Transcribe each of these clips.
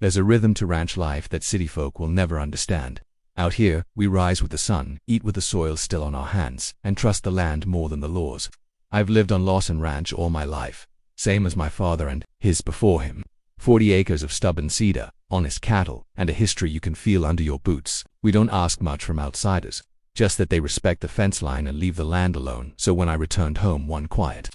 There's a rhythm to ranch life that city folk will never understand. Out here, we rise with the sun, eat with the soil still on our hands, and trust the land more than the laws. I've lived on Lawson Ranch all my life, same as my father and his before him. 40 acres of stubborn cedar, honest cattle, and a history you can feel under your boots. We don't ask much from outsiders, just that they respect the fence line and leave the land alone. So when I returned home one quiet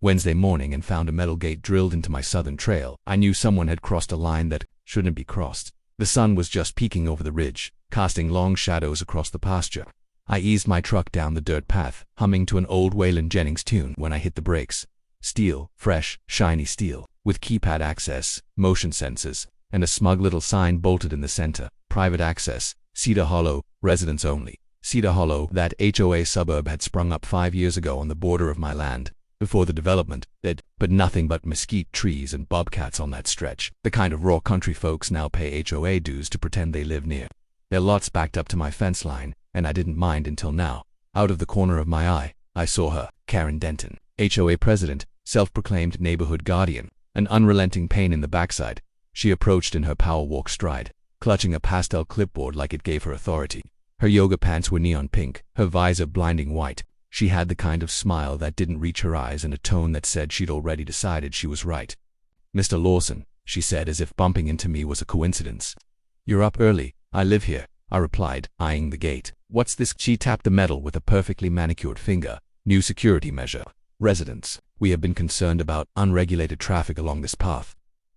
Wednesday morning and found a metal gate drilled into my southern trail, I knew someone had crossed a line that shouldn't be crossed. The sun was just peeking over the ridge, casting long shadows across the pasture. I eased my truck down the dirt path, humming to an old Waylon Jennings tune when I hit the brakes. Steel, fresh, shiny steel, with keypad access, motion sensors, and a smug little sign bolted in the center. Private access, Cedar Hollow, residents only. Cedar Hollow, that HOA suburb had sprung up 5 years ago on the border of my land. Before the development, but nothing but mesquite trees and bobcats on that stretch. The kind of raw country folks now pay HOA dues to pretend they live near. Their lots backed up to my fence line, and I didn't mind until now. Out of the corner of my eye, I saw her, Karen Denton, HOA president, self-proclaimed neighborhood guardian, an unrelenting pain in the backside. She approached in her power walk stride, clutching a pastel clipboard like it gave her authority. Her yoga pants were neon pink, her visor blinding white. She had the kind of smile that didn't reach her eyes and a tone that said she'd already decided she was right. "Mr. Lawson," she said as if bumping into me was a coincidence. "You're up early. I live here," I replied, eyeing the gate. "What's this?" She tapped the metal with a perfectly manicured finger. "New security measure. Residents, we have been concerned about unregulated traffic along this path.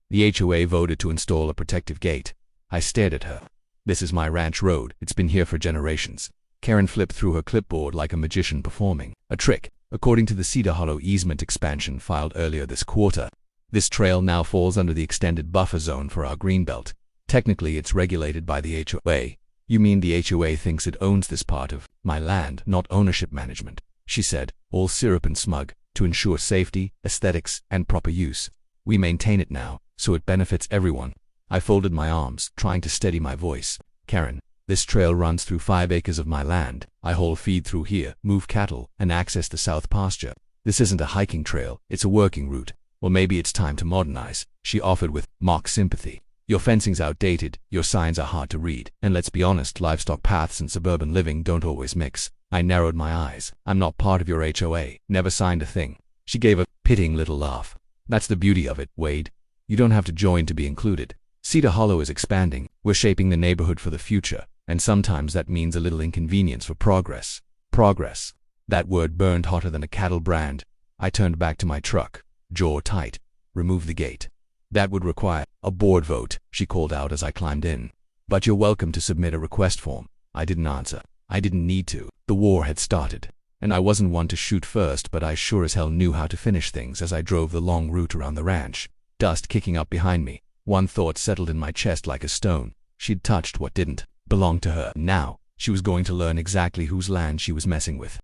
The HOA voted to install a protective gate." I stared at her. "This is my ranch road. It's been here for generations." Karen flipped through her clipboard like a magician performing a trick. "According to the Cedar Hollow easement expansion filed earlier this quarter, this trail now falls under the extended buffer zone for our greenbelt. Technically, it's regulated by the HOA." "You mean the HOA thinks it owns this part of my land, not ownership management," she said, all syrup and smug, "to ensure safety, aesthetics, and proper use. We maintain it now, so it benefits everyone." I folded my arms, trying to steady my voice. "Karen, this trail runs through 5 acres of my land. I haul feed through here, move cattle, and access the south pasture. This isn't a hiking trail, it's a working route. Well, maybe it's time to modernize," she offered with mock sympathy. "Your fencing's outdated, your signs are hard to read, and let's be honest, livestock paths and suburban living don't always mix." I narrowed my eyes. "I'm not part of your HOA, never signed a thing." She gave a pitying little laugh. "That's the beauty of it, Wade. You don't have to join to be included. Cedar Hollow is expanding, we're shaping the neighborhood for the future, and sometimes that means a little inconvenience for progress." Progress. That word burned hotter than a cattle brand. I turned back to my truck, jaw tight. "Remove the gate." "That would require a board vote," she called out as I climbed in. "But you're welcome to submit a request form." I didn't answer. I didn't need to. The war had started, and I wasn't one to shoot first, but I sure as hell knew how to finish things as I drove the long route around the ranch, dust kicking up behind me. One thought settled in my chest like a stone. She'd touched what didn't belong to her. Now, she was going to learn exactly whose land she was messing with.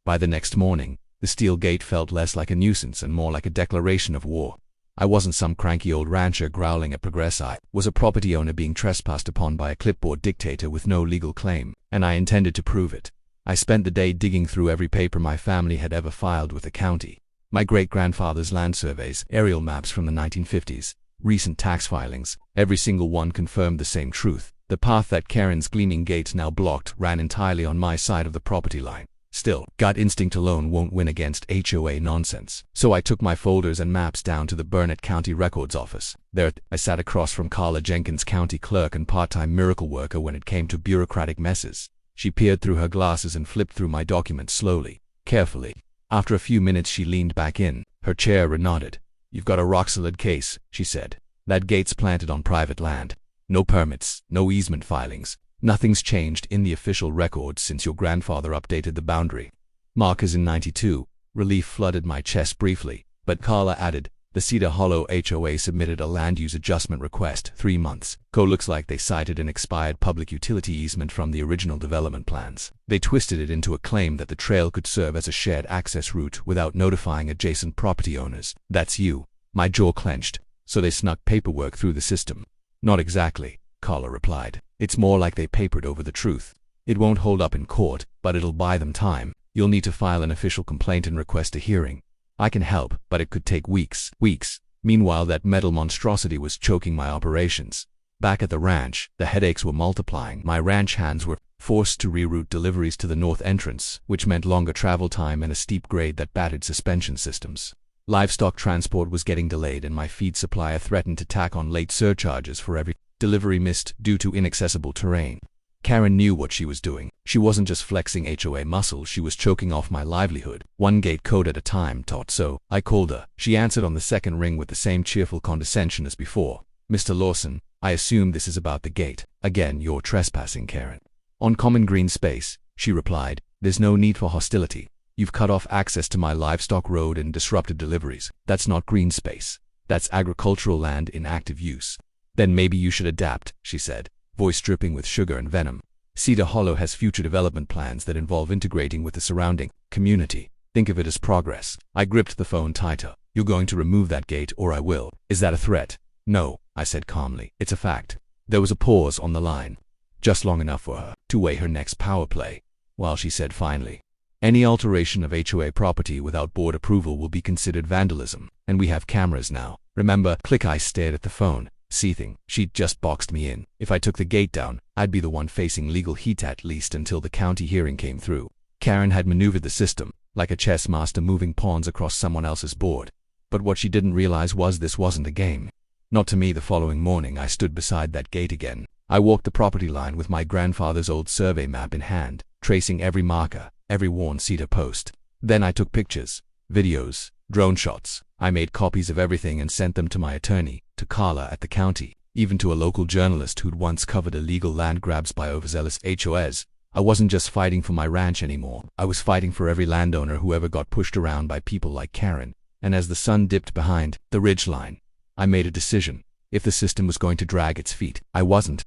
By the next morning, the steel gate felt less like a nuisance and more like a declaration of war. I wasn't some cranky old rancher growling at progress. I was a property owner being trespassed upon by a clipboard dictator with no legal claim, and I intended to prove it. I spent the day digging through every paper my family had ever filed with the county. My great-grandfather's land surveys, aerial maps from the 1950s, recent tax filings, every single one confirmed the same truth. The path that Karen's gleaming gate now blocked ran entirely on my side of the property line. Still, gut instinct alone won't win against HOA nonsense. So I took my folders and maps down to the Burnett County Records office. There, I sat across from Carla Jenkins, county clerk and part-time miracle worker when it came to bureaucratic messes. She peered through her glasses and flipped through my documents slowly, carefully. After a few minutes she leaned back in, her chair renodded. "You've got a rock-solid case," she said. "That gate's planted on private land. No permits, no easement filings. Nothing's changed in the official records since your grandfather updated the boundary. Markers in '92. Relief flooded my chest briefly, but Carla added, "The Cedar Hollow HOA submitted a land use adjustment request 3 months ago. Looks like they cited an expired public utility easement from the original development plans. They twisted it into a claim that the trail could serve as a shared access route without notifying adjacent property owners." "That's you." My jaw clenched. "So they snuck paperwork through the system?" "Not exactly," Carla replied. "It's more like they papered over the truth. It won't hold up in court, but it'll buy them time. You'll need to file an official complaint and request a hearing. I can help, but it could take weeks. Weeks. Meanwhile, that metal monstrosity was choking my operations. Back at the ranch, the headaches were multiplying. My ranch hands were forced to reroute deliveries to the north entrance, which meant longer travel time and a steep grade that battered suspension systems. Livestock transport was getting delayed, and my feed supplier threatened to tack on late surcharges for every delivery missed due to inaccessible terrain. Karen knew what she was doing. She wasn't just flexing HOA muscle, she was choking off my livelihood, one gate code at a time. So I called her. She answered on the second ring with the same cheerful condescension as before. "Mr. Lawson, I assume this is about the gate. Again, you're trespassing, Karen." "On common green space," she replied. "There's no need for hostility. You've cut off access to my livestock road and disrupted deliveries. That's not green space. That's agricultural land in active use." "Then maybe you should adapt," she said, voice dripping with sugar and venom. "Cedar Hollow has future development plans that involve integrating with the surrounding community. Think of it as progress." I gripped the phone tighter. "You're going to remove that gate or I will." "Is that a threat?" "No," I said calmly. "It's a fact." There was a pause on the line, just long enough for her to weigh her next power play, while she said finally, "Any alteration of HOA property without board approval will be considered vandalism, and we have cameras now. Remember?" Click. I stared at the phone, seething. She'd just boxed me in. If I took the gate down, I'd be the one facing legal heat, at least until the county hearing came through. Karen had maneuvered the system, like a chess master moving pawns across someone else's board. But what she didn't realize was this wasn't a game. Not to me. The following morning, I stood beside that gate again. I walked the property line with my grandfather's old survey map in hand, tracing every marker, every worn cedar post. Then I took pictures, videos, drone shots. I made copies of everything and sent them to my attorney, to Carla at the county, even to a local journalist who'd once covered illegal land grabs by overzealous HOAs. I wasn't just fighting for my ranch anymore. I was fighting for every landowner who ever got pushed around by people like Karen. And as the sun dipped behind the ridge line, I made a decision. If the system was going to drag its feet, I wasn't.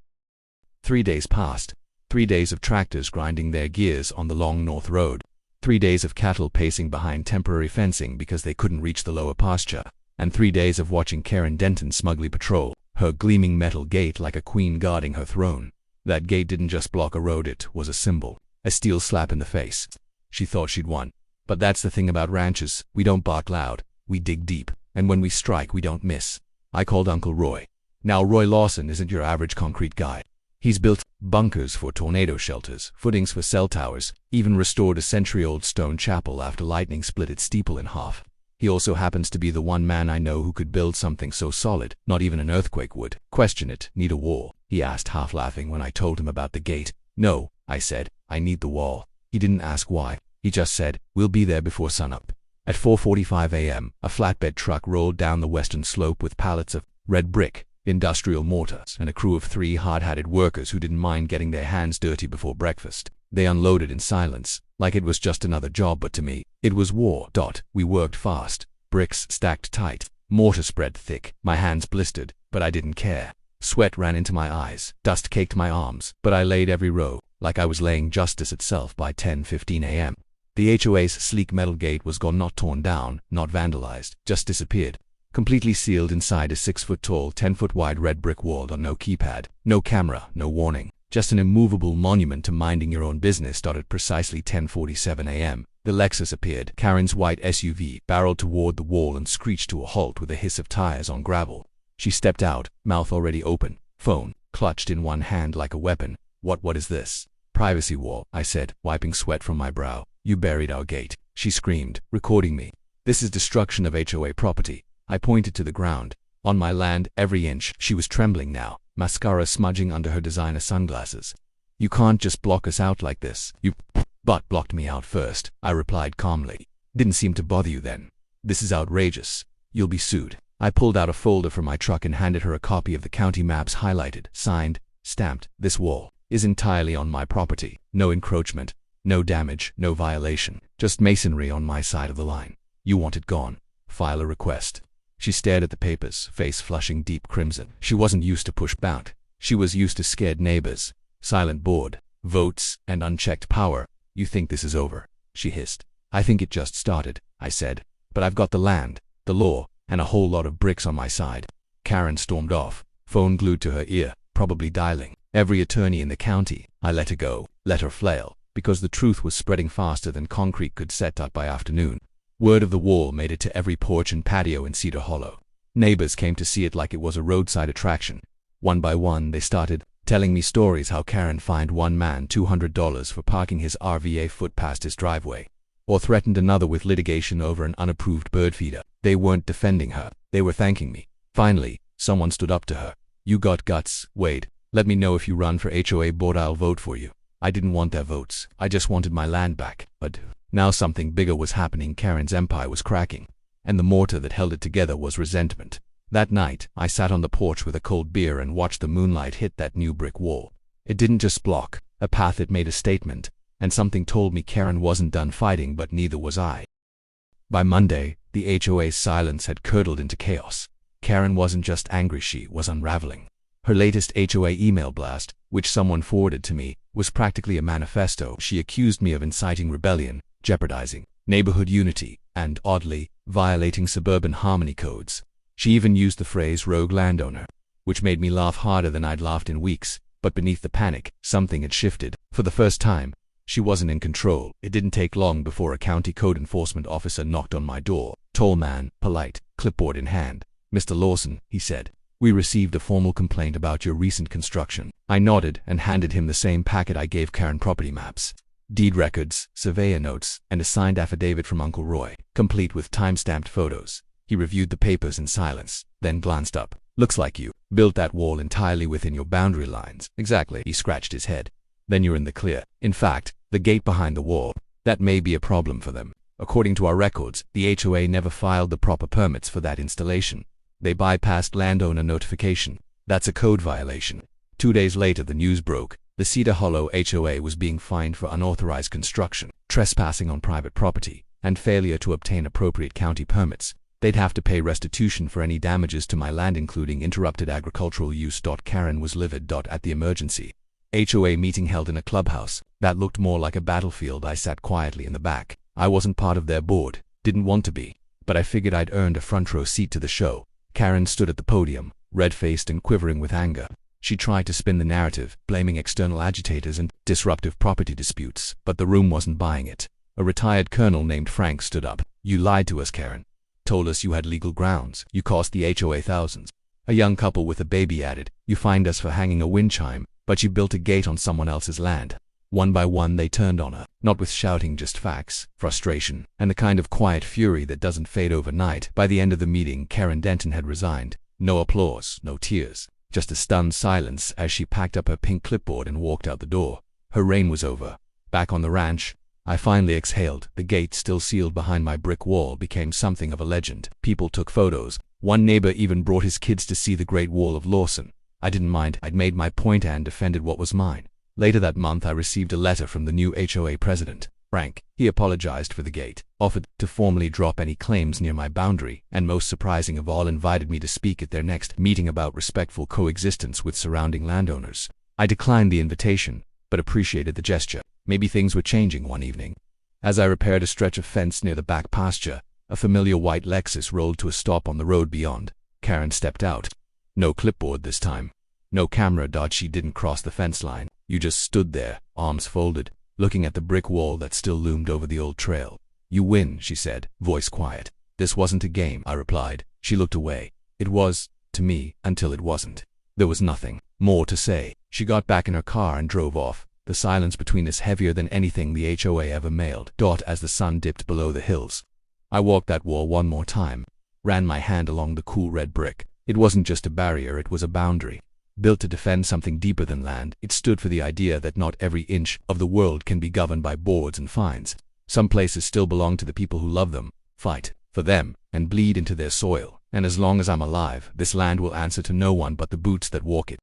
3 days passed. 3 days of tractors grinding their gears on the long north road. 3 days of cattle pacing behind temporary fencing because they couldn't reach the lower pasture. And 3 days of watching Karen Denton smugly patrol, her gleaming metal gate like a queen guarding her throne. That gate didn't just block a road, it was a symbol. A steel slap in the face. She thought she'd won. But that's the thing about ranches. We don't bark loud. We dig deep. And when we strike, we don't miss. I called Uncle Roy. Now, Roy Lawson isn't your average concrete guy. He's built bunkers for tornado shelters, footings for cell towers, even restored a century-old stone chapel after lightning split its steeple in half. He also happens to be the one man I know who could build something so solid, not even an earthquake would question it. "Need a wall?" he asked, half laughing when I told him about the gate. "No," I said, "I need the wall." He didn't ask why. He just said, "We'll be there before sunup." At 4:45 a.m., a flatbed truck rolled down the western slope with pallets of red brick, industrial mortars, and a crew of 3 hard-hatted workers who didn't mind getting their hands dirty before breakfast. They unloaded in silence, like it was just another job, but to me, it was war. We worked fast. Bricks stacked tight, mortar spread thick. My hands blistered, but I didn't care. Sweat ran into my eyes, dust caked my arms, but I laid every row, like I was laying justice itself. By 10:15 a.m., the HOA's sleek metal gate was gone, not torn down, not vandalized, just disappeared. Completely sealed inside a 6-foot-tall, 10-foot-wide red brick wall on no keypad, no camera, no warning. Just an immovable monument to minding your own business. At precisely 10:47 a.m., the Lexus appeared. Karen's white SUV barreled toward the wall and screeched to a halt with a hiss of tires on gravel. She stepped out, mouth already open, phone clutched in one hand like a weapon. What is this?" "Privacy wall," I said, wiping sweat from my brow. "You buried our gate," she screamed, recording me. "This is destruction of HOA property." I pointed to the ground. "On my land, every inch." She was trembling now, mascara smudging under her designer sunglasses. "You can't just block us out like this." "You but blocked me out first," I replied calmly. "Didn't seem to bother you then." "This is outrageous. You'll be sued." I pulled out a folder from my truck and handed her a copy of the county maps, highlighted, signed, stamped. "This wall is entirely on my property. No encroachment, no damage, no violation. Just masonry on my side of the line. You want it gone. File a request." She stared at the papers, face flushing deep crimson. She wasn't used to pushback. She was used to scared neighbors, silent board, votes, and unchecked power. "You think this is over?" she hissed. "I think it just started," I said. "But I've got the land, the law, and a whole lot of bricks on my side." Karen stormed off, phone glued to her ear, probably dialing every attorney in the county. I let her go, let her flail, because the truth was spreading faster than concrete could set up by afternoon. Word of the wall made it to every porch and patio in Cedar Hollow. Neighbors came to see it like it was a roadside attraction. One by one, they started telling me stories how Karen fined one man $200 for parking his RV a foot past his driveway, or threatened another with litigation over an unapproved bird feeder. They weren't defending her, they were thanking me. Finally, someone stood up to her. "You got guts, Wade. Let me know if you run for HOA board, I'll vote for you." I didn't want their votes, I just wanted my land back. But now something bigger was happening. Karen's empire was cracking, and the mortar that held it together was resentment. That night, I sat on the porch with a cold beer and watched the moonlight hit that new brick wall. It didn't just block a path, it made a statement, and something told me Karen wasn't done fighting, but neither was I. By Monday, the HOA's silence had curdled into chaos. Karen wasn't just angry, she was unraveling. Her latest HOA email blast, which someone forwarded to me, was practically a manifesto. She accused me of inciting rebellion, jeopardizing neighborhood unity, and, oddly, violating suburban harmony codes. She even used the phrase rogue landowner, which made me laugh harder than I'd laughed in weeks. But beneath the panic, something had shifted. For the first time, she wasn't in control. It didn't take long before a county code enforcement officer knocked on my door. Tall man, polite, clipboard in hand. "Mr. Lawson," he said, "we received a formal complaint about your recent construction." I nodded and handed him the same packet I gave Karen: property maps, deed records, surveyor notes, and a signed affidavit from Uncle Roy, complete with time-stamped photos. He reviewed the papers in silence, then glanced up. "Looks like you built that wall entirely within your boundary lines." "Exactly." He scratched his head. "Then you're in the clear. In fact, the gate behind the wall, that may be a problem for them. According to our records, the HOA never filed the proper permits for that installation. They bypassed landowner notification. That's a code violation." 2 days later, the news broke. The Cedar Hollow HOA was being fined for unauthorized construction, trespassing on private property, and failure to obtain appropriate county permits. They'd have to pay restitution for any damages to my land, including interrupted agricultural use. Karen was livid. At the emergency HOA meeting held in a clubhouse that looked more like a battlefield, I sat quietly in the back. I wasn't part of their board, didn't want to be, but I figured I'd earned a front row seat to the show. Karen stood at the podium, red-faced and quivering with anger. She tried to spin the narrative, blaming external agitators and disruptive property disputes, but the room wasn't buying it. A retired colonel named Frank stood up. "You lied to us, Karen. Told us you had legal grounds. You cost the HOA thousands." A young couple with a baby added, "You fined us for hanging a wind chime, but you built a gate on someone else's land." One by one they turned on her, not with shouting, just facts, frustration, and the kind of quiet fury that doesn't fade overnight. By the end of the meeting, Karen Denton had resigned. No applause, no tears, just a stunned silence as she packed up her pink clipboard and walked out the door. Her reign was over. Back on the ranch, I finally exhaled. The gate, still sealed behind my brick wall, became something of a legend. People took photos. One neighbor even brought his kids to see the Great Wall of Lawson. I didn't mind. I'd made my point and defended what was mine. Later that month, I received a letter from the new HOA president, Frank. He apologized for the gate, offered to formally drop any claims near my boundary, and most surprising of all, invited me to speak at their next meeting about respectful coexistence with surrounding landowners. I declined the invitation, but appreciated the gesture. Maybe things were changing. One evening, as I repaired a stretch of fence near the back pasture, a familiar white Lexus rolled to a stop on the road beyond. Karen stepped out. No clipboard this time. No camera. She didn't cross the fence line. You just stood there, arms folded, looking at the brick wall that still loomed over the old trail. "You win," she said, voice quiet. "This wasn't a game," I replied. She looked away. It was, to me, until it wasn't. There was nothing more to say. She got back in her car and drove off. The silence between us heavier than anything the HOA ever mailed. As the sun dipped below the hills, I walked that wall one more time, ran my hand along the cool red brick. It wasn't just a barrier, it was a boundary. Built to defend something deeper than land. It stood for the idea that not every inch of the world can be governed by boards and fines. Some places still belong to the people who love them, fight for them, and bleed into their soil. And as long as I'm alive, this land will answer to no one but the boots that walk it.